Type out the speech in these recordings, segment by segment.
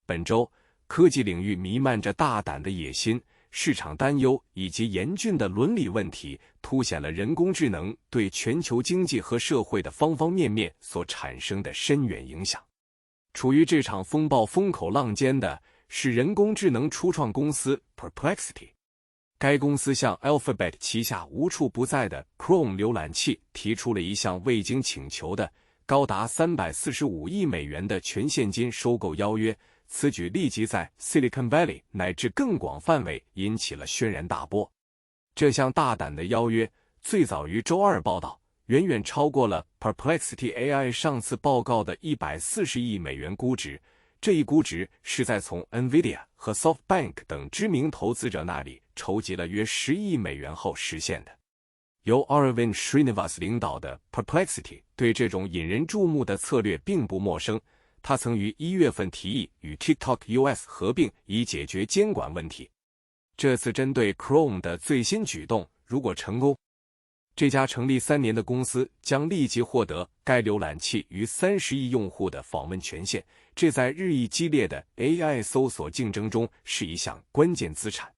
本周，科技领域弥漫着大胆的野心、市场担忧以及严峻的伦理问题，凸显了人工智能对全球经济和社会的方方面面所产生的深远影响。处于这场风暴风口浪尖的是人工智能初创公司 Perplexity。该公司向 Alphabet 旗下无处不在的 Chrome 浏览器提出了一项未经请求的高达345亿美元的全现金收购邀约，此举立即在 Silicon Valley 乃至更广范围引起了轩然大波。这项大胆的邀约最早于周二报道，远远超过了 Perplexity AI 上次报告的140亿美元估值。这一估值是在从 NVIDIA 和 SoftBank 等知名投资者那里筹集了约10亿美元后实现的。由 Arvind Srinivas 领导的 Perplexity 对这种引人注目的策略并不陌生，他曾于1月份提议与 TikTok US 合并以解决监管问题。这次针对 Chrome 的最新举动，如果成功，这家成立3年的公司将立即获得该浏览器逾30亿用户的访问权限，这在日益激烈的 AI 搜索竞争中是一项关键资产。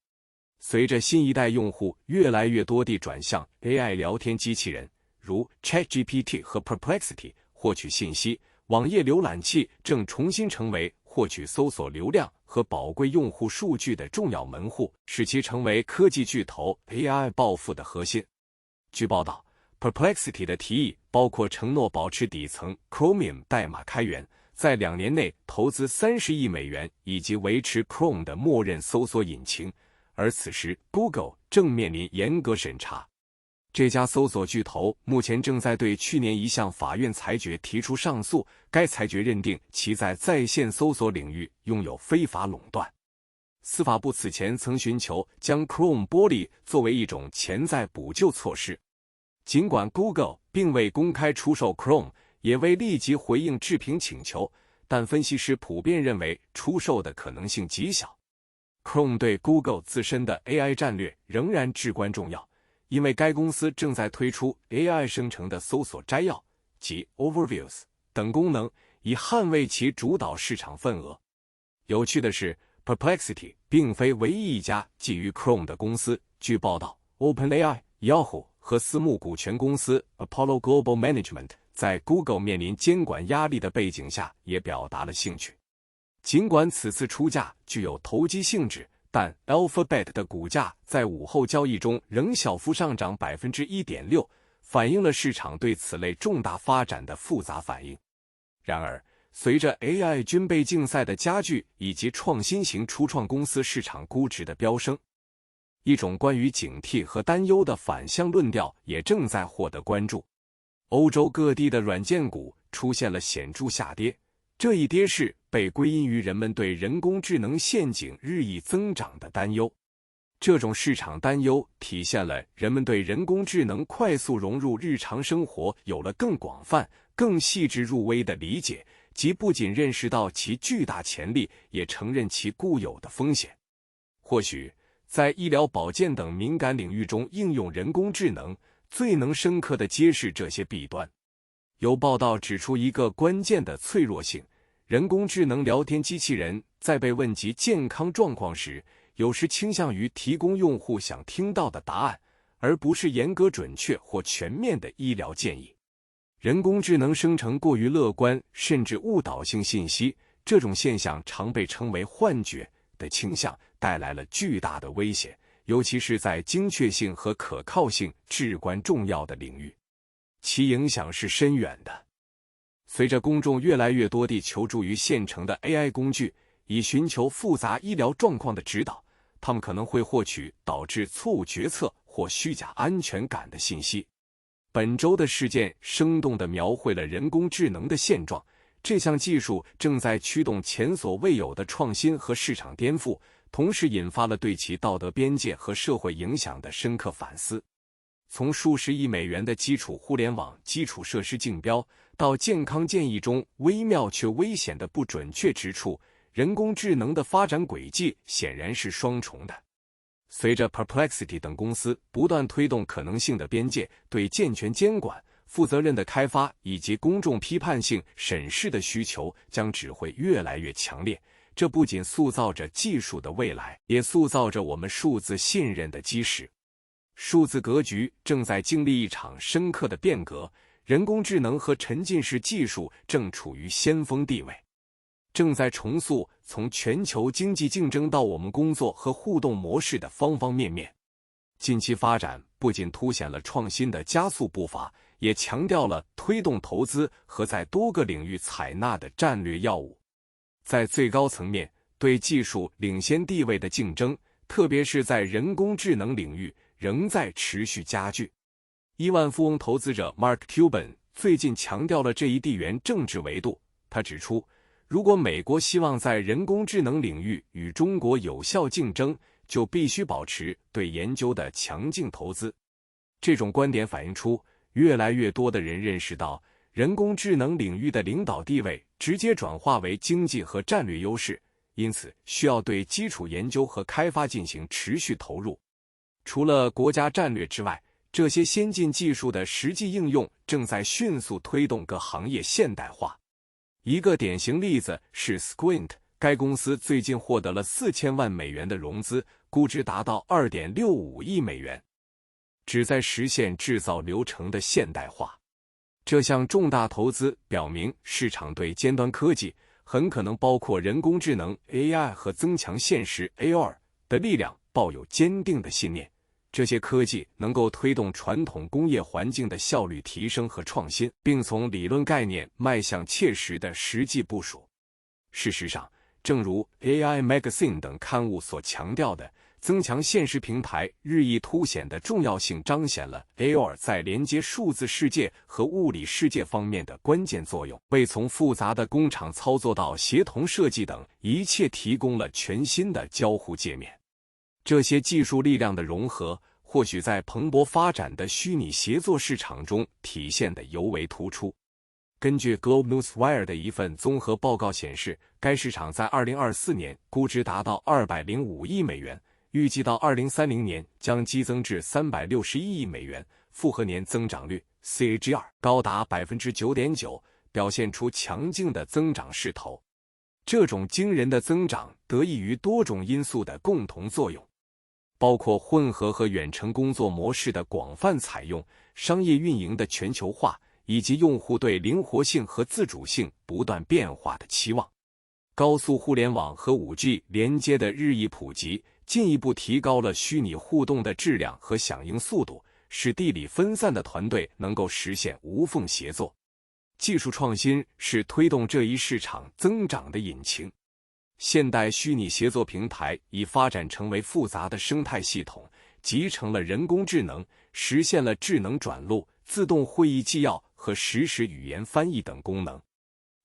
随着新一代用户越来越多地转向 AI 聊天机器人，如 ChatGPT 和 Perplexity 获取信息，网页浏览器正重新成为获取搜索流量和宝贵用户数据的重要门户，使其成为科技巨头 AI 暴富的核心。据报道， Perplexity 的提议包括承诺保持底层 Chromium 代码开源，在2年内投资30亿美元，以及维持 Chrome 的默认搜索引擎，而此时 Google 正面临严格审查。这家搜索巨头目前正在对去年一项法院裁决提出上诉，该裁决认定其在在线搜索领域拥有非法垄断。司法部此前曾寻求将 Chrome 剥离作为一种潜在补救措施。尽管 Google 并未公开出售 Chrome， 也未立即回应置评请求，但分析师普遍认为出售的可能性极小。Chrome 对 Google 自身的 AI 战略仍然至关重要，因为该公司正在推出 AI 生成的搜索摘要及 Overviews 等功能，以捍卫其主导市场份额。有趣的是， Perplexity 并非唯一一家觊觎 Chrome 的公司。据报道， OpenAI、Yahoo 和私募股权公司 Apollo Global Management 在 Google 面临监管压力的背景下也表达了兴趣。尽管此次出价具有投机性质，但 Alphabet 的股价在午后交易中仍小幅上涨 1.6%， 反映了市场对此类重大发展的复杂反应。然而，随着 AI 军备竞赛的加剧以及创新型初创公司市场估值的飙升，一种关于警惕和担忧的反向论调也正在获得关注。欧洲各地的软件股出现了显著下跌，这一跌势被归因于人们对人工智能陷阱日益增长的担忧。这种市场担忧体现了人们对人工智能快速融入日常生活有了更广泛、更细致入微的理解，即不仅认识到其巨大潜力，也承认其固有的风险。或许，在医疗保健等敏感领域中应用人工智能，最能深刻地揭示这些弊端。有报道指出一个关键的脆弱性：人工智能聊天机器人在被问及健康状况时，有时倾向于提供用户想听到的答案，而不是严格准确或全面的医疗建议。人工智能生成过于乐观甚至误导性信息，这种现象常被称为幻觉的倾向，带来了巨大的危险，尤其是在精确性和可靠性至关重要的领域，其影响是深远的。随着公众越来越多地求助于现成的 AI 工具，以寻求复杂医疗状况的指导，他们可能会获取导致错误决策或虚假安全感的信息。本周的事件生动地描绘了人工智能的现状，这项技术正在驱动前所未有的创新和市场颠覆，同时引发了对其道德边界和社会影响的深刻反思。从数十亿美元的基础互联网基础设施竞标，到健康建议中微妙却危险的不准确之处，人工智能的发展轨迹显然是双重的。随着 Perplexity 等公司不断推动可能性的边界，对健全监管、负责任的开发以及公众批判性审视的需求将只会越来越强烈。这不仅塑造着技术的未来，也塑造着我们数字信任的基石。数字格局正在经历一场深刻的变革，人工智能和沉浸式技术正处于先锋地位，正在重塑从全球经济竞争到我们工作和互动模式的方方面面。近期发展不仅凸显了创新的加速步伐，也强调了推动投资和在多个领域采纳的战略要务。在最高层面，对技术领先地位的竞争，特别是在人工智能领域，仍在持续加剧。亿万富翁投资者 Mark Cuban 最近强调了这一地缘政治维度。他指出，如果美国希望在人工智能领域与中国有效竞争，就必须保持对研究的强劲投资。这种观点反映出，越来越多的人认识到，人工智能领域的领导地位直接转化为经济和战略优势，因此需要对基础研究和开发进行持续投入。除了国家战略之外，这些先进技术的实际应用正在迅速推动各行业现代化。一个典型例子是 Squint， 该公司最近获得了4000万美元的融资，估值达到 2.65 亿美元，旨在实现制造流程的现代化。这项重大投资表明，市场对尖端科技，很可能包括人工智能 AI 和增强现实 AR 的力量抱有坚定的信念。这些科技能够推动传统工业环境的效率提升和创新，并从理论概念迈向切实的实际部署。事实上，正如 AI Magazine 等刊物所强调的，增强现实平台日益凸显的重要性彰显了 AR 在连接数字世界和物理世界方面的关键作用，为从复杂的工厂操作到协同设计等一切提供了全新的交互界面。这些技术力量的融合，或许在蓬勃发展的虚拟协作市场中体现得尤为突出。根据 GlobeNewsWire 的一份综合报告显示，该市场在2024年估值达到205亿美元，预计到2030年将激增至361亿美元，复合年增长率 CAGR 高达 9.9%， 表现出强劲的增长势头。这种惊人的增长得益于多种因素的共同作用，包括混合和远程工作模式的广泛采用、商业运营的全球化，以及用户对灵活性和自主性不断变化的期望。高速互联网和 5G 连接的日益普及，进一步提高了虚拟互动的质量和响应速度，使地理分散的团队能够实现无缝协作。技术创新是推动这一市场增长的引擎。现代虚拟协作平台已发展成为复杂的生态系统，集成了人工智能，实现了智能转录、自动会议纪要和实时语言翻译等功能。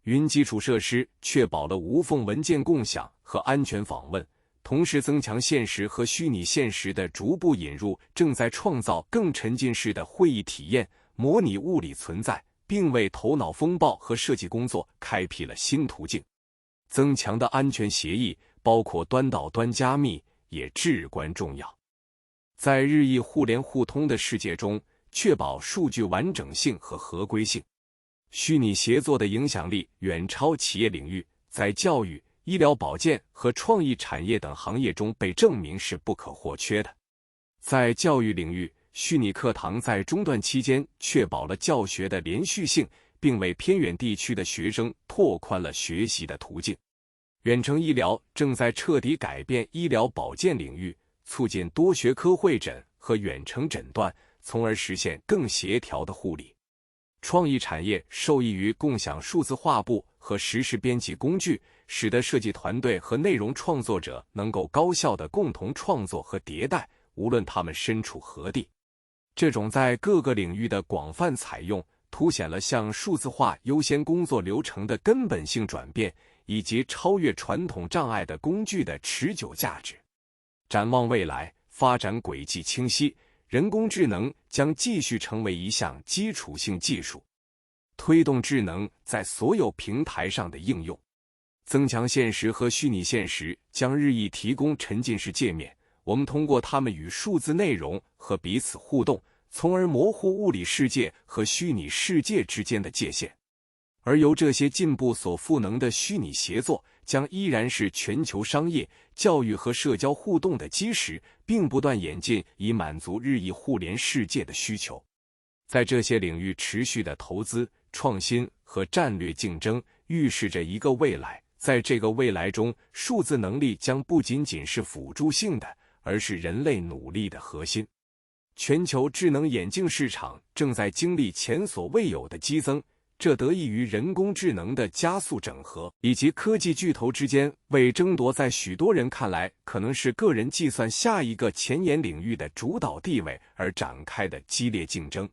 云基础设施确保了无缝文件共享和安全访问，同时增强现实和虚拟现实的逐步引入正在创造更沉浸式的会议体验，模拟物理存在，并为头脑风暴和设计工作开辟了新途径。增强的安全协议，包括端到端加密，也至关重要。在日益互联互通的世界中，确保数据完整性和合规性。虚拟协作的影响力远超企业领域，在教育、医疗保健和创意产业等行业中被证明是不可或缺的。在教育领域，虚拟课堂在中断期间确保了教学的连续性，并为偏远地区的学生拓宽了学习的途径。远程医疗正在彻底改变医疗保健领域，促进多学科会诊和远程诊断，从而实现更协调的护理。创意产业受益于共享数字画布和实时编辑工具，使得设计团队和内容创作者能够高效地共同创作和迭代，无论他们身处何地。这种在各个领域的广泛采用，凸显了向数字化优先工作流程的根本性转变，以及超越传统障碍的工具的持久价值。展望未来，发展轨迹清晰，人工智能将继续成为一项基础性技术，推动智能在所有平台上的应用。增强现实和虚拟现实将日益提供沉浸式界面，我们通过它们与数字内容和彼此互动，从而模糊物理世界和虚拟世界之间的界限。而由这些进步所赋能的虚拟协作，将依然是全球商业、教育和社交互动的基石，并不断演进，以满足日益互联世界的需求。在这些领域持续的投资、创新和战略竞争，预示着一个未来。在这个未来中，数字能力将不仅仅是辅助性的，而是人类努力的核心。全球智能眼镜市场正在经历前所未有的激增，这得益于人工智能的加速整合，以及科技巨头之间为争夺在许多人看来可能是个人计算下一个前沿领域的主导地位而展开的激烈竞争。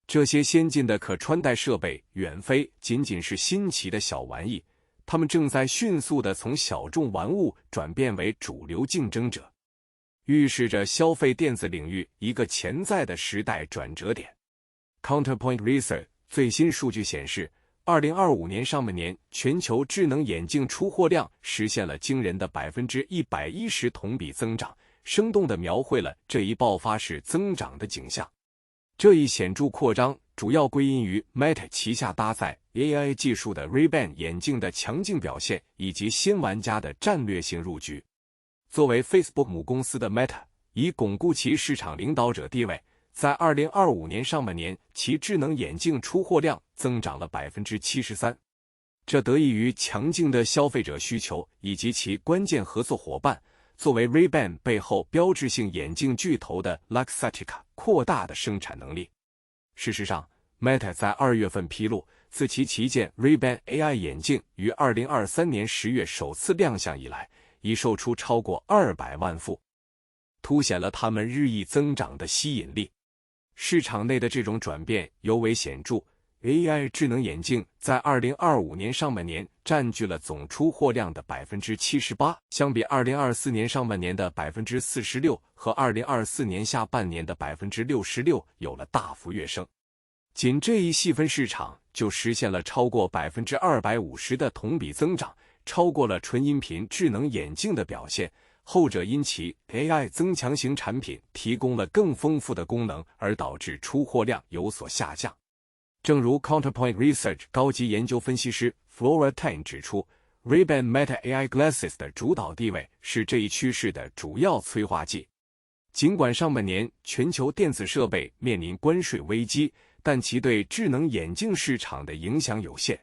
这些先进的可穿戴设备远非仅仅是新奇的小玩意，它们正在迅速地从小众玩物转变为主流竞争者，预示着消费电子领域一个潜在的时代转折点。Counterpoint Research 最新数据显示，2025年上半年全球智能眼镜出货量实现了惊人的110%同比增长，生动地描绘了这一爆发式增长的景象。这一显著扩张主要归因于 Meta 旗下搭载 AI 技术的 Ray-Ban 眼镜的强劲表现，以及新玩家的战略性入局。作为 Facebook 母公司的 Meta 以巩固其市场领导者地位，在2025年上半年，其智能眼镜出货量增长了 73%。这得益于强劲的消费者需求以及其关键合作伙伴，作为 Ray-Ban 背后标志性眼镜巨头的 Luxottica 扩大的生产能力。事实上 ，Meta 在2月份披露，自其旗舰 Ray-Ban AI 眼镜于2023年10月首次亮相以来，已售出超过200万副，凸显了它们日益增长的吸引力。市场内的这种转变尤为显著。AI 智能眼镜在2025年上半年占据了总出货量的 78%， 相比2024年上半年的 46% 和2024年下半年的 66% 有了大幅跃升。仅这一细分市场就实现了超过 250% 的同比增长，超过了纯音频智能眼镜的表现，后者因其 AI 增强型产品提供了更丰富的功能而导致出货量有所下降。正如 Counterpoint Research 高级研究分析师 Flora Tan 指出， Ray-Ban Meta AI Glasses 的主导地位是这一趋势的主要催化剂。尽管上半年全球电子设备面临关税危机，但其对智能眼镜市场的影响有限。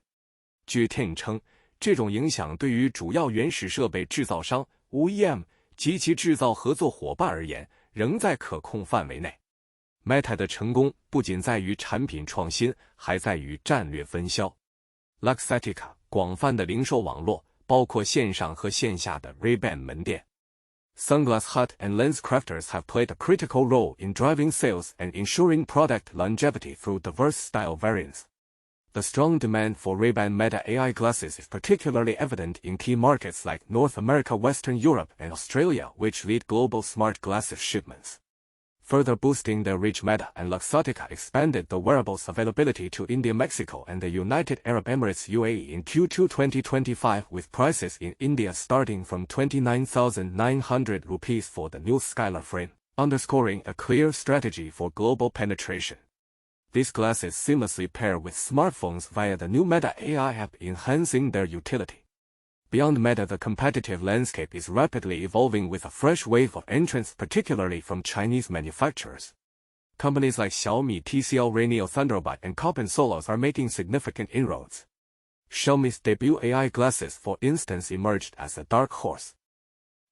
据 Tan 称，这种影响对于主要原始设备制造商 OEM 及其制造合作伙伴而言，仍在可控范围内。Meta 的成功不仅在于产品创新，还在于战略分销。Luxottica 广泛的零售网络，包括线上和线下的 Ray-Ban 门店。Sunglass Hut and LensCrafters have played a critical role in driving sales and ensuring product longevity through diverse style variants. The strong demand for Ray-Ban Meta AI glasses is particularly evident in key markets like North America, Western Europe, and Australia, which lead global smart glasses shipments. Further boosting their reach, Meta and Luxottica expanded the wearables availability to India, Mexico, and the United Arab Emirates UAE in Q2 2025, with prices in India starting from 29,900 rupees for the new Skylar frame, underscoring a clear strategy for global penetration. These glasses seamlessly pair with smartphones via the new Meta AI app, enhancing their utility. Beyond Meta, the competitive landscape is rapidly evolving with a fresh wave of entrants, particularly from Chinese manufacturers. Companies like Xiaomi, TCL, Raineo, Thunderbird, and Cop and Solos are making significant inroads. Xiaomi's debut AI glasses, for instance, emerged as a dark horse,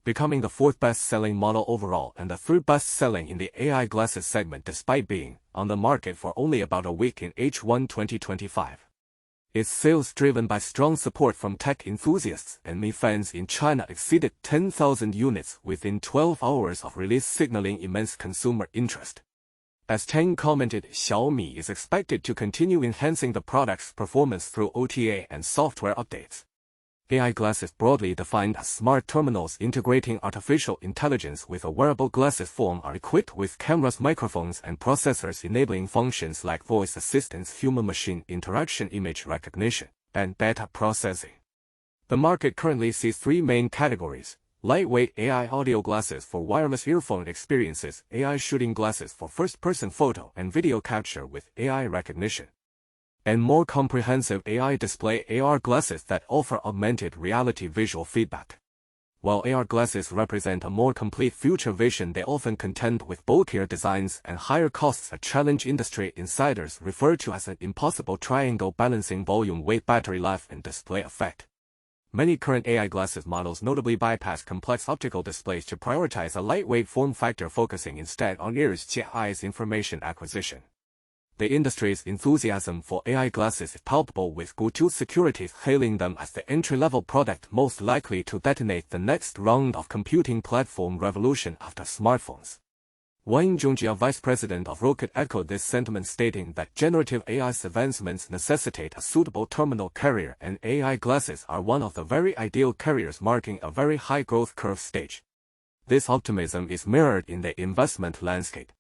becoming the 4th best-selling model overall and the 3rd best-selling in the AI glasses segment, despite being on the market for only about a week in H1 2025. Its sales, driven by strong support from tech enthusiasts and Mi fans in China, exceeded 10,000 units within 12 hours of release, signaling immense consumer interest. As Tang commented, Xiaomi is expected to continue enhancing the product's performance through OTA and software updates. AI glasses, broadly defined as smart terminals integrating artificial intelligence with a wearable glasses form, are equipped with cameras, microphones, and processors enabling functions like voice assistance, human-machine interaction, image recognition, and data processing. The market currently sees 3 main categories: lightweight AI audio glasses for wireless earphone experiences, AI shooting glasses for first-person photo and video capture with AI recognition. and more comprehensive AI display AR glasses that offer augmented reality visual feedback. While AR glasses represent a more complete future vision, they often contend with bulkier designs and higher costs, a challenge industry insiders refer to as an impossible triangle balancing volume, weight, battery life, and display effect. Many current AI glasses models notably bypass complex optical displays to prioritize a lightweight form factor, focusing instead on ears' eyes information acquisition. The industry's enthusiasm for AI glasses is palpable, with Gutu Securities hailing them as the entry-level product most likely to detonate the next round of computing platform revolution after smartphones. Wang Zhongjia, vice president of Rocket, echoed this sentiment, stating that generative AI's advancements necessitate a suitable terminal carrier, and AI glasses are one of the very ideal carriers, marking a very high growth curve stage. This optimism is mirrored in the investment landscape,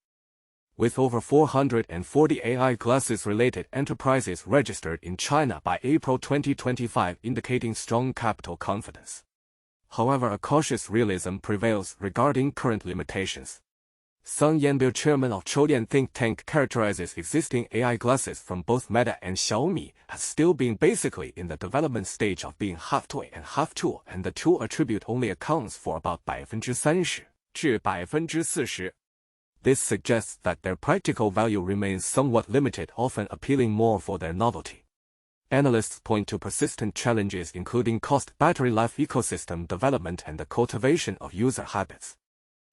with over 440 AI glasses-related enterprises registered in China by April 2025, indicating strong capital confidence. However, a cautious realism prevails regarding current limitations. Sun Yanbei, chairman of Choulian think tank, characterizes existing AI glasses from both Meta and Xiaomi as still being basically in the development stage of being half toy and half tool, and the tool attribute only accounts for about 30% to 40%. This suggests that their practical value remains somewhat limited, often appealing more for their novelty. Analysts point to persistent challenges including cost, battery life, ecosystem development, and the cultivation of user habits.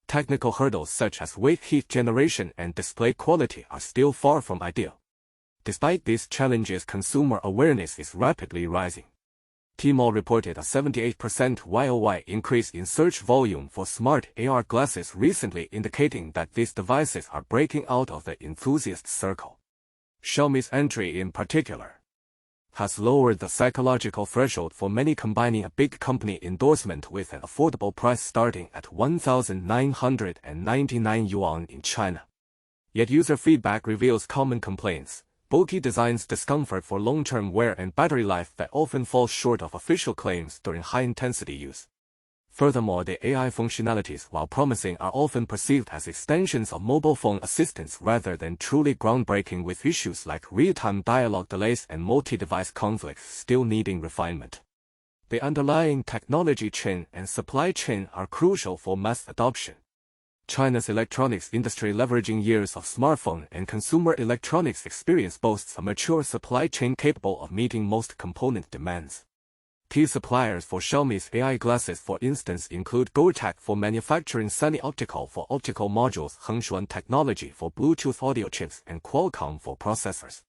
Technical hurdles such as weight, heat generation, and display quality are still far from ideal. Despite these challenges, consumer awareness is rapidly rising. Tmall reported a 78% YoY increase in search volume for smart AR glasses recently, indicating that these devices are breaking out of the enthusiast circle. Xiaomi's entry in particular has lowered the psychological threshold for many, combining a big company endorsement with an affordable price starting at 1,999 yuan in China. Yet user feedback reveals common complaints: bulky designs, discomfort for long-term wear, and battery life that often falls short of official claims during high-intensity use. Furthermore, the AI functionalities, while promising, are often perceived as extensions of mobile phone assistants rather than truly groundbreaking, with issues like real-time dialogue delays and multi-device conflicts still needing refinement. The underlying technology chain and supply chain are crucial for mass adoption. China's electronics industry, leveraging years of smartphone and consumer electronics experience, boasts a mature supply chain capable of meeting most component demands. Key suppliers for Xiaomi's AI glasses, for instance, include Gotek for manufacturing Sunny Optical for optical modules, Hengshuan Technology for Bluetooth audio chips, and Qualcomm for processors,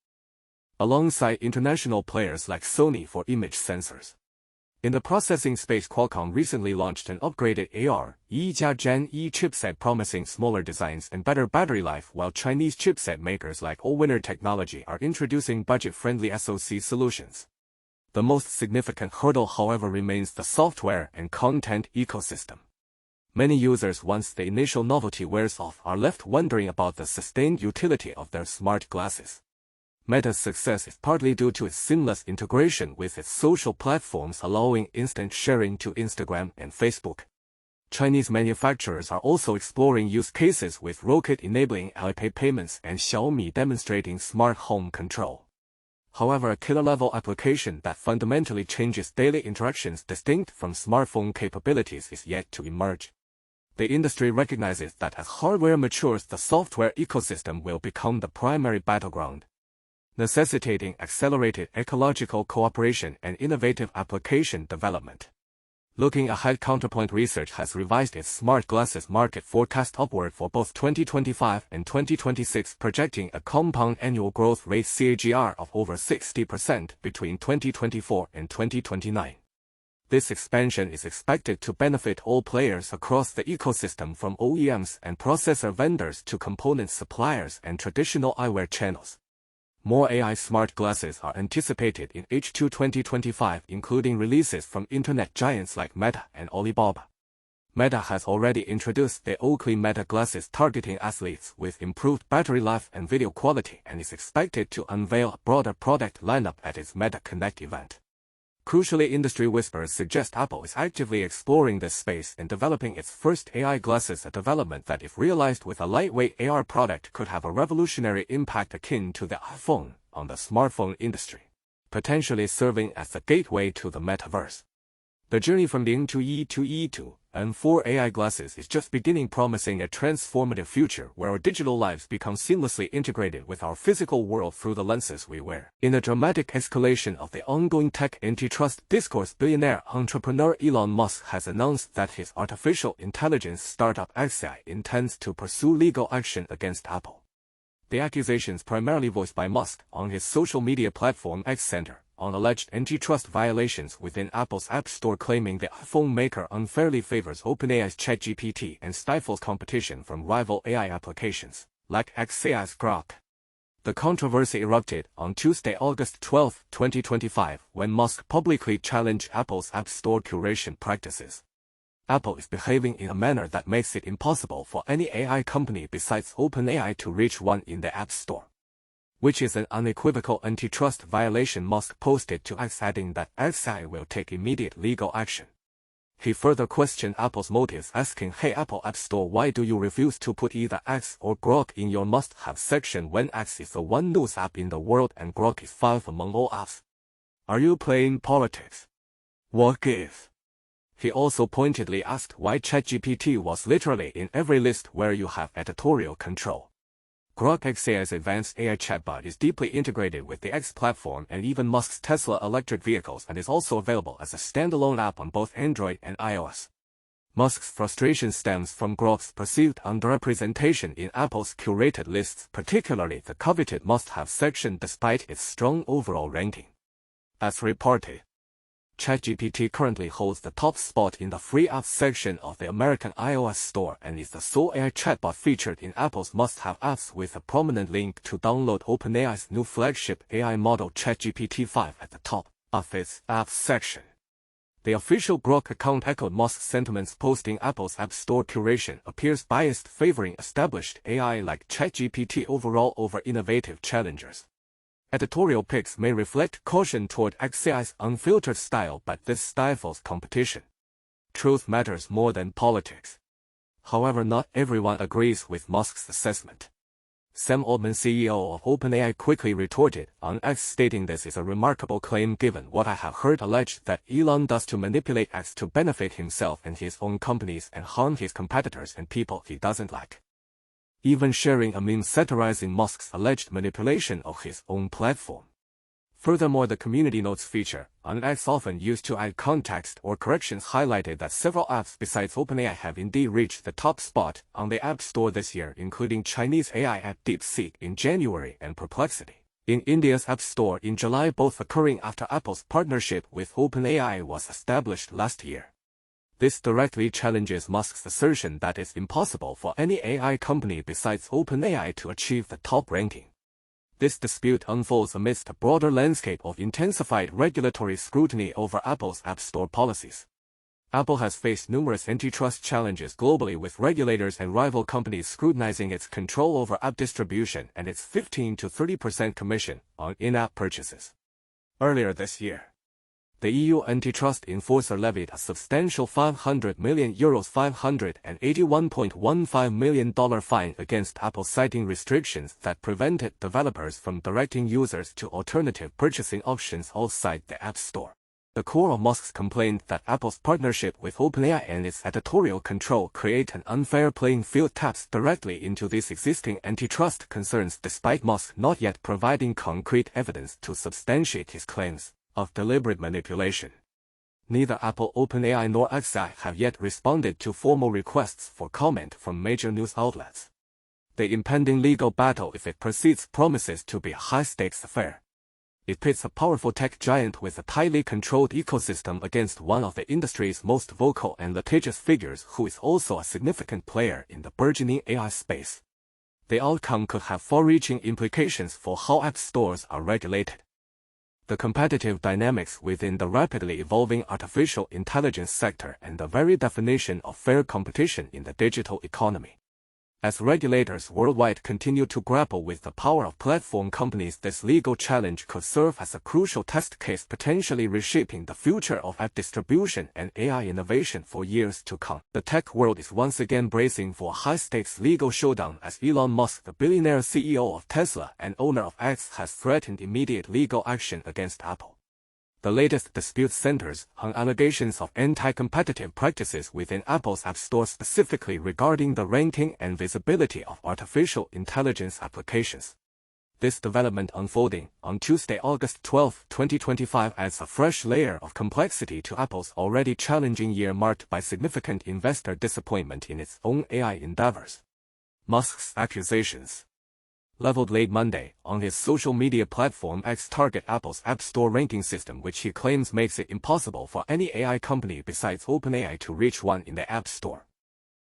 alongside international players like Sony for image sensors. In the processing space, Qualcomm recently launched an upgraded AR Gen E chipset promising smaller designs and better battery life, while Chinese chipset makers like Allwinner Technology are introducing budget-friendly SoC solutions. The most significant hurdle, however, remains the software and content ecosystem. Many users, once the initial novelty wears off, are left wondering about the sustained utility of their smart glasses. Meta's success is partly due to its seamless integration with its social platforms, allowing instant sharing to Instagram and Facebook. Chinese manufacturers are also exploring use cases, with Rocket enabling Alipay payments and Xiaomi demonstrating smart home control. However, a killer-level application that fundamentally changes daily interactions distinct from smartphone capabilities is yet to emerge. The industry recognizes that as hardware matures, the software ecosystem will become the primary battleground, necessitating accelerated ecological cooperation and innovative application development. Looking ahead, Counterpoint Research has revised its smart glasses market forecast upward for both 2025 and 2026, projecting a compound annual growth rate CAGR of over 60% between 2024 and 2029. This expansion is expected to benefit all players across the ecosystem, from OEMs and processor vendors to component suppliers and traditional eyewear channels. More AI smart glasses are anticipated in H2 2025, including releases from internet giants like Meta and Alibaba. Meta has already introduced the Oakley Meta glasses targeting athletes with improved battery life and video quality, and is expected to unveil a broader product lineup at its Meta Connect event. Crucially, industry whispers suggest Apple is actively exploring this space and developing its first AI glasses, a development that, if realized with a lightweight AR product, could have a revolutionary impact akin to the iPhone on the smartphone industry, potentially serving as the gateway to the metaverse. The journey from Ling to E to E to N4 AI glasses is just beginning, promising a transformative future where our digital lives become seamlessly integrated with our physical world through the lenses we wear. In a dramatic escalation of the ongoing tech antitrust discourse, billionaire entrepreneur Elon Musk has announced that his artificial intelligence startup xAI intends to pursue legal action against Apple. The accusations, primarily voiced by Musk on his social media platform X, center on alleged antitrust violations within Apple's App Store, claiming the iPhone maker unfairly favors OpenAI's ChatGPT and stifles competition from rival AI applications, like xAI's Grok. The controversy erupted on Tuesday, August 12, 2025, when Musk publicly challenged Apple's App Store curation practices. Apple is behaving in a manner that makes it impossible for any AI company besides OpenAI to reach one in the App Store, which is an unequivocal antitrust violation, Musk posted to X, adding that xAI will take immediate legal action. He further questioned Apple's motives, asking, "Hey Apple App Store, why do you refuse to put either X or Grok in your must-have section when X is the one news app in the world and Grok is 5 among all apps? Are you playing politics? What gives?" He also pointedly asked why ChatGPT was literally in every list where you have editorial control. Grok, xAI's advanced AI chatbot, is deeply integrated with the X platform and even Musk's Tesla electric vehicles, and is also available as a standalone app on both Android and iOS. Musk's frustration stems from Grok's perceived underrepresentation in Apple's curated lists, particularly the coveted must-have section, despite its strong overall ranking. As reported, ChatGPT currently holds the top spot in the free apps section of the American iOS store and is the sole AI chatbot featured in Apple's must-have apps, with a prominent link to download OpenAI's new flagship AI model ChatGPT-5 at the top of its apps section. The official Grok account echoed Musk's sentiments, posting Apple's App Store curation appears biased, favoring established AI like ChatGPT overall over innovative challengers. Editorial picks may reflect caution toward xAI's unfiltered style, but this stifles competition. Truth matters more than politics. However, not everyone agrees with Musk's assessment. Sam Altman, CEO of OpenAI, quickly retorted on X, stating, "This is a remarkable claim given what I have heard alleged that Elon does to manipulate X to benefit himself and his own companies and harm his competitors and people he doesn't like," even sharing a meme satirizing Musk's alleged manipulation of his own platform. Furthermore, the community notes feature on X, often used to add context or corrections, highlighted that several apps besides OpenAI have indeed reached the top spot on the App Store this year, including Chinese AI app DeepSeek in January and Perplexity in India's App Store in July, both occurring after Apple's partnership with OpenAI was established last year. This directly challenges Musk's assertion that it's impossible for any AI company besides OpenAI to achieve the top ranking. This dispute unfolds amidst a broader landscape of intensified regulatory scrutiny over Apple's App Store policies. Apple has faced numerous antitrust challenges globally, with regulators and rival companies scrutinizing its control over app distribution and its 15 to 30% commission on in-app purchases. Earlier this year, the EU antitrust enforcer levied a substantial €500 million $581.15 million fine against Apple, citing restrictions that prevented developers from directing users to alternative purchasing options outside the App Store. The core of Musk's complaint that Apple's partnership with OpenAI and its editorial control create an unfair playing field taps directly into these existing antitrust concerns, despite Musk not yet providing concrete evidence to substantiate his claims of deliberate manipulation. Neither Apple, OpenAI, nor xAI have yet responded to formal requests for comment from major news outlets. The impending legal battle, if it proceeds, promises to be a high-stakes affair. It pits a powerful tech giant with a tightly controlled ecosystem against one of the industry's most vocal and litigious figures, who is also a significant player in the burgeoning AI space. The outcome could have far-reaching implications for how app stores are regulated. The competitive dynamics within the rapidly evolving artificial intelligence sector, and the very definition of fair competition in the digital economy. As regulators worldwide continue to grapple with the power of platform companies, this legal challenge could serve as a crucial test case, potentially reshaping the future of app distribution and AI innovation for years to come. The tech world is once again bracing for a high-stakes legal showdown as Elon Musk, the billionaire CEO of Tesla and owner of X, has threatened immediate legal action against Apple. The latest dispute centers on allegations of anti-competitive practices within Apple's App Store, specifically regarding the ranking and visibility of artificial intelligence applications. This development unfolding on Tuesday, August 12, 2025, adds a fresh layer of complexity to Apple's already challenging year marked by significant investor disappointment in its own AI endeavors. Musk's accusations, leveled late Monday on his social media platform X, target Apple's App Store ranking system, which he claims makes it impossible for any AI company besides OpenAI to reach one in the App Store.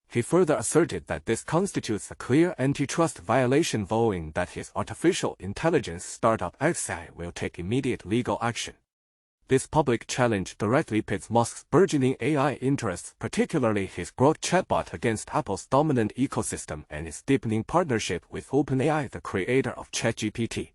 He further asserted that this constitutes a clear antitrust violation, vowing that his artificial intelligence startup XAI will take immediate legal action. This public challenge directly pits Musk's burgeoning AI interests, particularly his Grok chatbot, against Apple's dominant ecosystem and its deepening partnership with OpenAI, the creator of ChatGPT.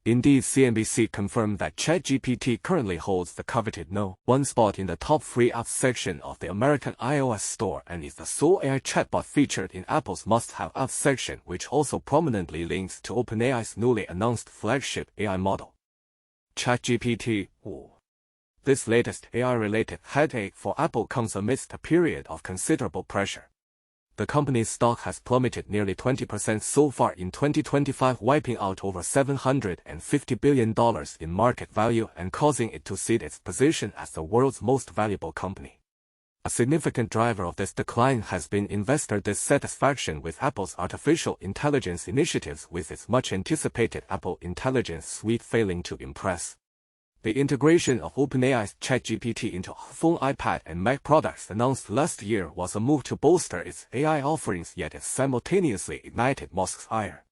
Indeed, CNBC confirmed that ChatGPT currently holds the coveted #1 spot in the top free apps section of the American iOS store and is the sole AI chatbot featured in Apple's must-have apps section, which also prominently links to OpenAI's newly announced flagship AI model, ChatGPT. This latest AI-related headache for Apple comes amidst a period of considerable pressure. The company's stock has plummeted nearly 20% so far in 2025, wiping out over $750 billion in market value and causing it to cede its position as the world's most valuable company. A significant driver of this decline has been investor dissatisfaction with Apple's artificial intelligence initiatives, with its much-anticipated Apple Intelligence Suite failing to impress. The integration of OpenAI's ChatGPT into iPhone, iPad, and Mac products announced last year was a move to bolster its AI offerings, yet it simultaneously ignited Musk's ire.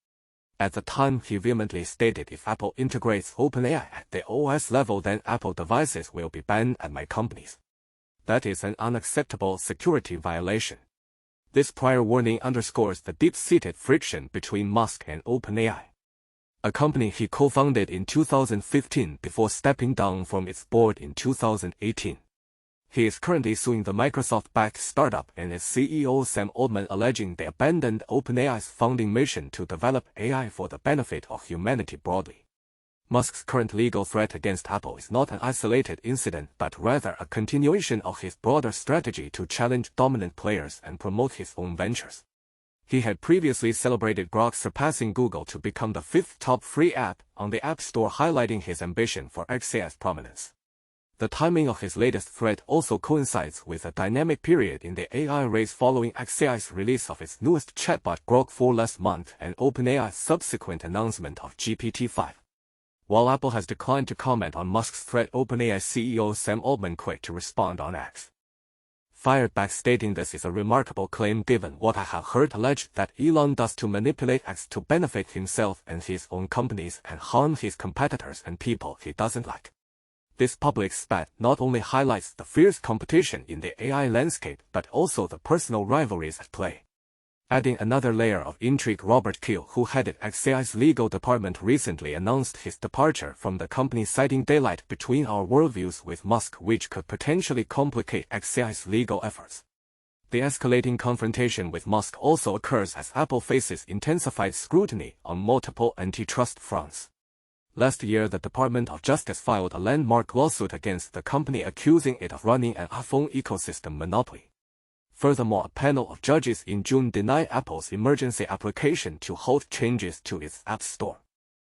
At the time, he vehemently stated, "If Apple integrates OpenAI at the OS level, then Apple devices will be banned at my companies. That is an unacceptable security violation." This prior warning underscores the deep-seated friction between Musk and OpenAI, a company he co-founded in 2015 before stepping down from its board in 2018. He is currently suing the Microsoft-backed startup and its CEO Sam Altman, alleging they abandoned OpenAI's founding mission to develop AI for the benefit of humanity broadly. Musk's current legal threat against Apple is not an isolated incident, but rather a continuation of his broader strategy to challenge dominant players and promote his own ventures. He had previously celebrated Grok surpassing Google to become the 5th top free app on the App Store, highlighting his ambition for XAI's prominence. The timing of his latest threat also coincides with a dynamic period in the AI race following XAI's release of its newest chatbot Grok 4 last month and OpenAI's subsequent announcement of GPT-5. While Apple has declined to comment on Musk's threat, OpenAI CEO Sam Altman quick to respond on X, fired back, stating, "This is a remarkable claim given what I have heard alleged that Elon does to manipulate X to benefit himself and his own companies and harm his competitors and people he doesn't like." This public spat not only highlights the fierce competition in the AI landscape but also the personal rivalries at play. Adding another layer of intrigue, Robert Keel, who headed XAI's legal department, recently announced his departure from the company, citing daylight between our worldviews with Musk, which could potentially complicate XAI's legal efforts. The escalating confrontation with Musk also occurs as Apple faces intensified scrutiny on multiple antitrust fronts. Last year, the Department of Justice filed a landmark lawsuit against the company, accusing it of running an iPhone ecosystem monopoly. Furthermore, a panel of judges in June denied Apple's emergency application to halt changes to its App Store,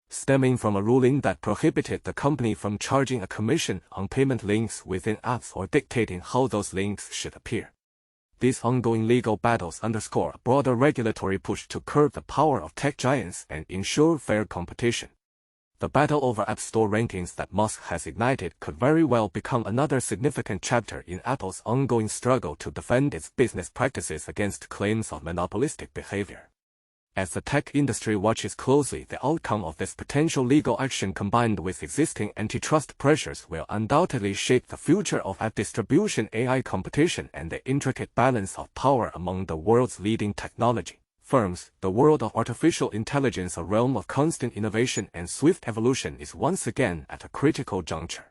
stemming from a ruling that prohibited the company from charging a commission on payment links within apps or dictating how those links should appear. These ongoing legal battles underscore a broader regulatory push to curb the power of tech giants and ensure fair competition. The battle over App Store rankings that Musk has ignited could very well become another significant chapter in Apple's ongoing struggle to defend its business practices against claims of monopolistic behavior. As the tech industry watches closely, the outcome of this potential legal action, combined with existing antitrust pressures, will undoubtedly shape the future of app distribution, AI competition, and the intricate balance of power among the world's leading technology firms, the world of artificial intelligence, a realm of constant innovation and swift evolution, is once again at a critical juncture.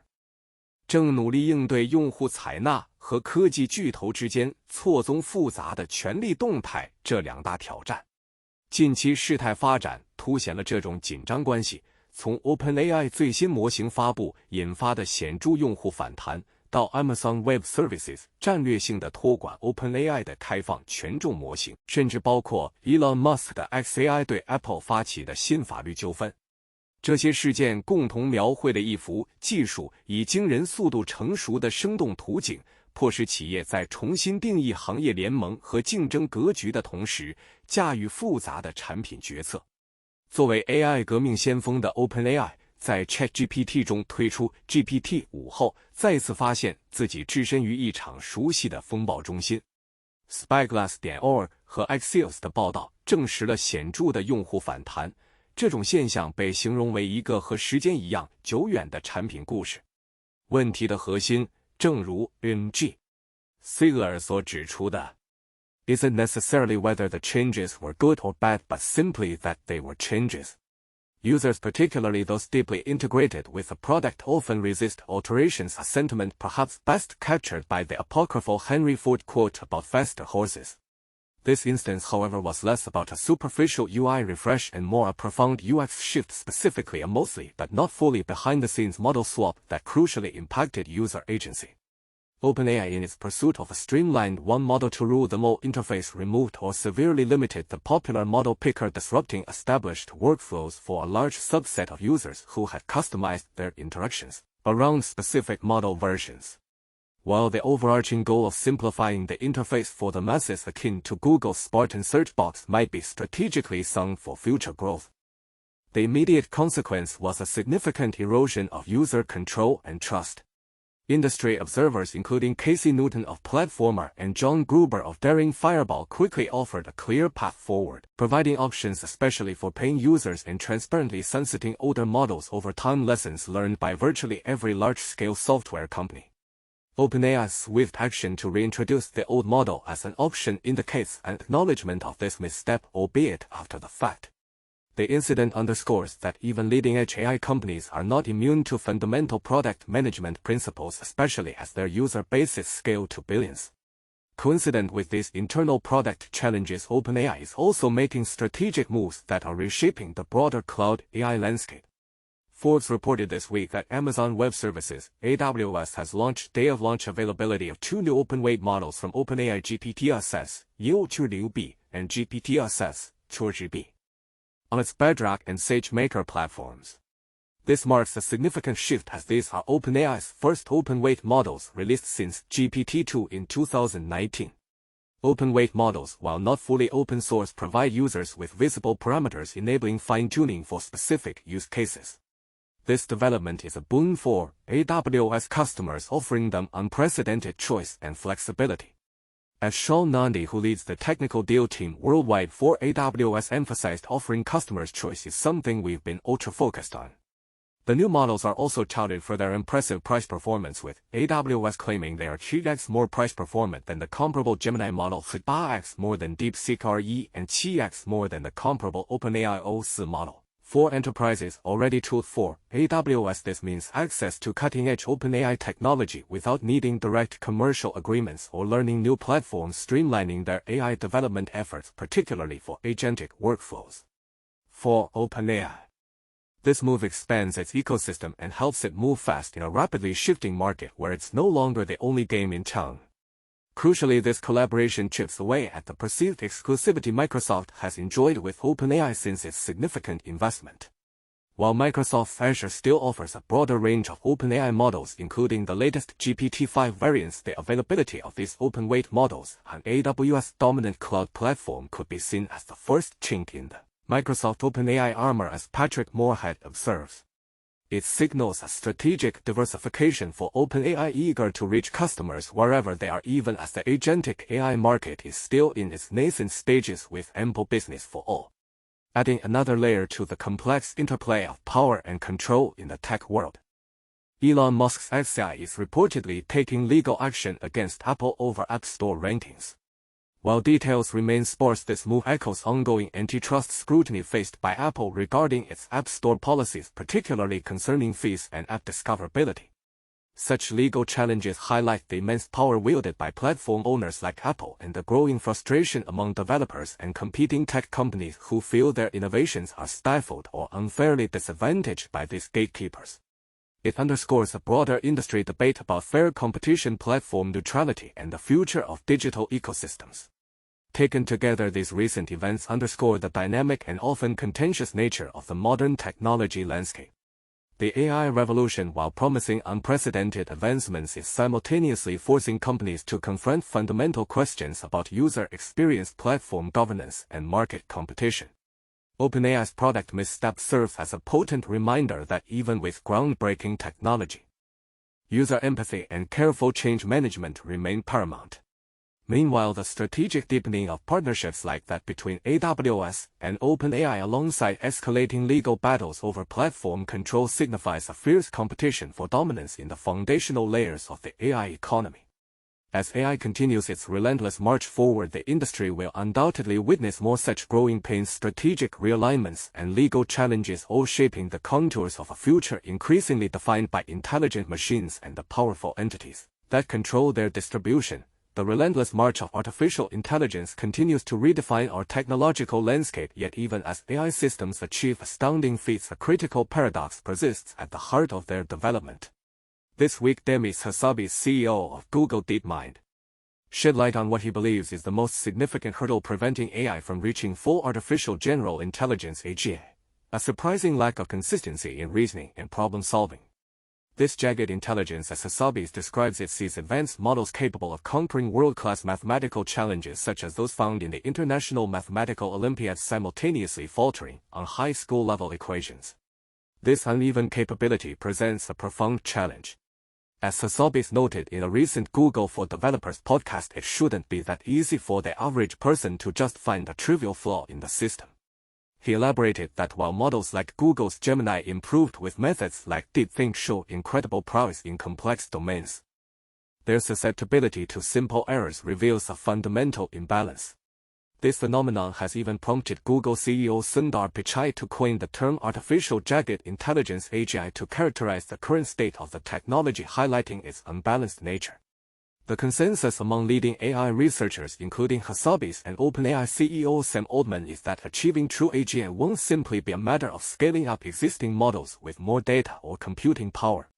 正努力应对用户采纳和科技巨头之间错综复杂的权力动态这两大挑战。近期事态发展凸显了这种紧张关系，从 OpenAI 最新模型发布引发的显著用户反弹，到 Amazon Web Services 战略性的托管 OpenAI 的开放权重模型，甚至包括 Elon Musk 的 XAI 对 Apple 发起的新法律纠纷。这些事件共同描绘了一幅技术以惊人速度成熟的生动图景，迫使企业在重新定义行业联盟和竞争格局的同时，驾驭复杂的产品决策。作为 AI 革命先锋的 OpenAI， 在 ChatGPT 中推出 GPT-5 后，再次发现自己置身于一场熟悉的风暴中心。Spyglass.org 和 Axios 的报道证实了显著的用户反弹，这种现象被形容为一个和时间一样久远的产品故事。问题的核心，正如 M.G. Sigler 所指出的 isn't necessarily whether the changes were good or bad, but simply that they were changes. Users, particularly those deeply integrated with the product, often resist alterations, a sentiment perhaps best captured by the apocryphal Henry Ford quote about faster horses. This instance, however, was less about a superficial UI refresh and more a profound UX shift, specifically a mostly but not fully behind-the-scenes model swap that crucially impacted user agency. OpenAI, in its pursuit of a streamlined one-model-to-rule-them-all interface, removed or severely limited the popular model picker, disrupting established workflows for a large subset of users who had customized their interactions around specific model versions. While the overarching goal of simplifying the interface for the masses, akin to Google's Spartan search box, might be strategically sound for future growth, the immediate consequence was a significant erosion of user control and trust. Industry observers, including Casey Newton of Platformer and John Gruber of Daring Fireball, quickly offered a clear path forward, providing options especially for paying users and transparently sunsetting older models over time, lessons learned by virtually every large-scale software company. OpenAI's swift action to reintroduce the old model as an option indicates an acknowledgement of this misstep, albeit after the fact. The incident underscores that even leading-edge AI companies are not immune to fundamental product management principles, especially as their user bases scale to billions. Coincident with these internal product challenges, OpenAI is also making strategic moves that are reshaping the broader cloud AI landscape. Forbes reported this week that Amazon Web Services, AWS, has launched day-of-launch availability of two new open-weight models from OpenAI, GPT-SS, 1.9B, and GPT-SS, 2.0B. On its Bedrock and SageMaker platforms. This marks a significant shift as these are OpenAI's first open-weight models released since GPT-2 in 2019. Open-weight models, while not fully open source, provide users with visible parameters enabling fine-tuning for specific use cases. This development is a boon for AWS customers, offering them unprecedented choice and flexibility. As Sean Nandi, who leads the technical deal team worldwide for AWS, emphasized, offering customers choice is something we've been ultra-focused on. The new models are also touted for their impressive price performance, with AWS claiming they are 3x more price performant than the comparable Gemini model, 8x more than DeepSeek RE, and 7x more than the comparable OpenAI O4 model. For enterprises already tooled for AWS, this means access to cutting-edge OpenAI technology without needing direct commercial agreements or learning new platforms, streamlining their AI development efforts, particularly for agentic workflows. For OpenAI, this move expands its ecosystem and helps it move fast in a rapidly shifting market where it's no longer the only game in town. Crucially, this collaboration chips away at the perceived exclusivity Microsoft has enjoyed with OpenAI since its significant investment. While Microsoft Azure still offers a broader range of OpenAI models, including the latest GPT-5 variants, the availability of these open-weight models on AWS' dominant cloud platform could be seen as the first chink in the Microsoft OpenAI armor, as Patrick Moorhead observes. It signals a strategic diversification for OpenAI, eager to reach customers wherever they are, even as the agentic AI market is still in its nascent stages with ample business for all. Adding another layer to the complex interplay of power and control in the tech world. Elon Musk's XAI is reportedly taking legal action against Apple over App Store rankings. While details remain sparse, this move echoes ongoing antitrust scrutiny faced by Apple regarding its App Store policies, particularly concerning fees and app discoverability. Such legal challenges highlight the immense power wielded by platform owners like Apple and the growing frustration among developers and competing tech companies who feel their innovations are stifled or unfairly disadvantaged by these gatekeepers. It underscores a broader industry debate about fair competition, platform neutrality, and the future of digital ecosystems. Taken together, these recent events underscore the dynamic and often contentious nature of the modern technology landscape. The AI revolution, while promising unprecedented advancements, is simultaneously forcing companies to confront fundamental questions about user experience, platform governance, and market competition. OpenAI's product misstep serves as a potent reminder that even with groundbreaking technology, user empathy and careful change management remain paramount. Meanwhile, the strategic deepening of partnerships like that between AWS and OpenAI alongside escalating legal battles over platform control signifies a fierce competition for dominance in the foundational layers of the AI economy. As AI continues its relentless march forward, the industry will undoubtedly witness more such growing pains, strategic realignments, and legal challenges, all shaping the contours of a future increasingly defined by intelligent machines and the powerful entities that control their distribution. The relentless march of artificial intelligence continues to redefine our technological landscape, yet even as AI systems achieve astounding feats, a critical paradox persists at the heart of their development. This week, Demis Hassabis, CEO of Google DeepMind, shed light on what he believes is the most significant hurdle preventing AI from reaching full artificial general intelligence (AGI), a surprising lack of consistency in reasoning and problem-solving. This jagged intelligence, as Hassabis describes it, sees advanced models capable of conquering world-class mathematical challenges such as those found in the International Mathematical Olympiads simultaneously faltering on high school-level equations. This uneven capability presents a profound challenge. As Hassabis noted in a recent Google for Developers podcast, it shouldn't be that easy for the average person to just find a trivial flaw in the system. He elaborated that while models like Google's Gemini improved with methods like DeepThink show incredible prowess in complex domains, their susceptibility to simple errors reveals a fundamental imbalance. This phenomenon has even prompted Google CEO Sundar Pichai to coin the term artificial jagged intelligence (AGI) to characterize the current state of the technology, highlighting its unbalanced nature. The consensus among leading AI researchers, including Hassabis and OpenAI CEO Sam Altman, is that achieving true AGI won't simply be a matter of scaling up existing models with more data or computing power.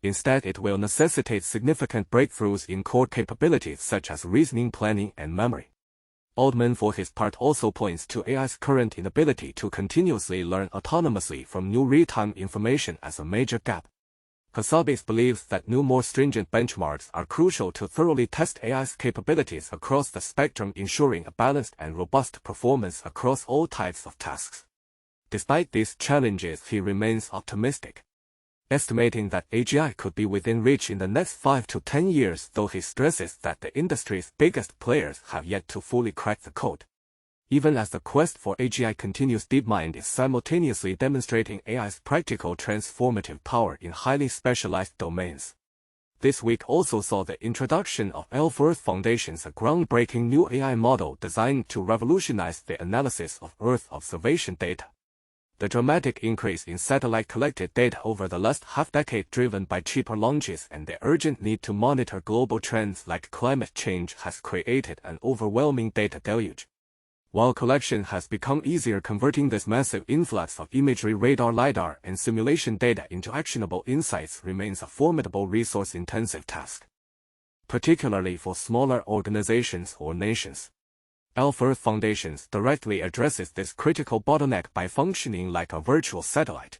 Instead, it will necessitate significant breakthroughs in core capabilities such as reasoning, planning, and memory. Altman, for his part, also points to AI's current inability to continuously learn autonomously from new real-time information as a major gap. Hassabis believes that new, more stringent benchmarks are crucial to thoroughly test AI's capabilities across the spectrum, ensuring a balanced and robust performance across all types of tasks. Despite these challenges, he remains optimistic, estimating that AGI could be within reach in the next 5 to 10 years, though he stresses that the industry's biggest players have yet to fully crack the code. Even as the quest for AGI continues, DeepMind is simultaneously demonstrating AI's practical transformative power in highly specialized domains. This week also saw the introduction of Earth Foundations, a groundbreaking new AI model designed to revolutionize the analysis of Earth observation data. The dramatic increase in satellite-collected data over the last half-decade, driven by cheaper launches and the urgent need to monitor global trends like climate change, has created an overwhelming data deluge. While collection has become easier, converting this massive influx of imagery, radar, LiDAR, and simulation data into actionable insights remains a formidable resource-intensive task, particularly for smaller organizations or nations. Earth Foundations directly addresses this critical bottleneck by functioning like a virtual satellite.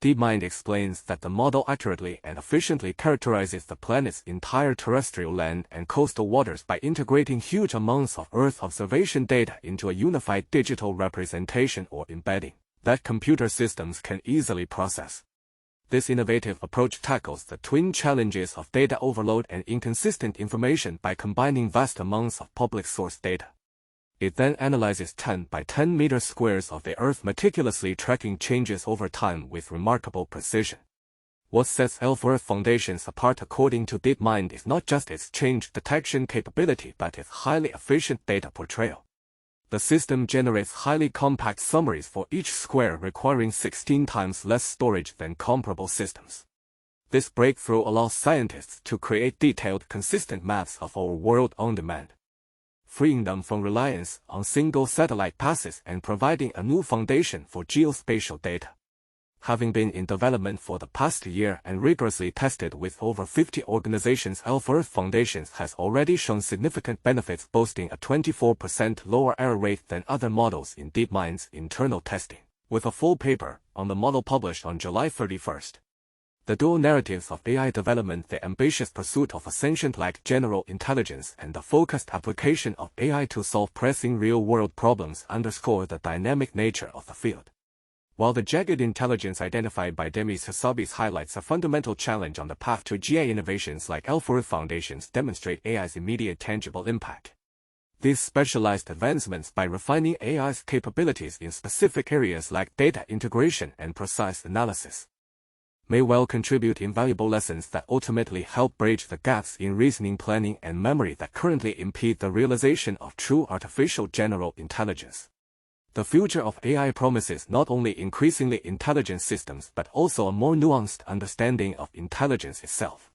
DeepMind explains that the model accurately and efficiently characterizes the planet's entire terrestrial land and coastal waters by integrating huge amounts of Earth observation data into a unified digital representation or embedding that computer systems can easily process. This innovative approach tackles the twin challenges of data overload and inconsistent information by combining vast amounts of public source data. It then analyzes 10 by 10 meter squares of the Earth, meticulously tracking changes over time with remarkable precision. What sets Alphabet Foundations apart according to DeepMind is not just its change detection capability but its highly efficient data portrayal. The system generates highly compact summaries for each square, requiring 16 times less storage than comparable systems. This breakthrough allows scientists to create detailed, consistent maps of our world on demand, freeing them from reliance on single satellite passes and providing a new foundation for geospatial data. Having been in development for the past year and rigorously tested with over 50 organizations, Alphabet Foundations has already shown significant benefits, boasting a 24% lower error rate than other models in DeepMind's internal testing. With a full paper on the model published on July 31st, the dual narratives of AI development, the ambitious pursuit of a sentient-like general intelligence, and the focused application of AI to solve pressing real-world problems underscore the dynamic nature of the field. While the jagged intelligence identified by Demis Hassabis highlights a fundamental challenge on the path to GI, innovations like Alphabet Foundations demonstrate AI's immediate tangible impact. These specialized advancements, by refining AI's capabilities in specific areas like data integration and precise analysis, may well contribute invaluable lessons that ultimately help bridge the gaps in reasoning, planning, and memory that currently impede the realization of true artificial general intelligence. The future of AI promises not only increasingly intelligent systems but also a more nuanced understanding of intelligence itself.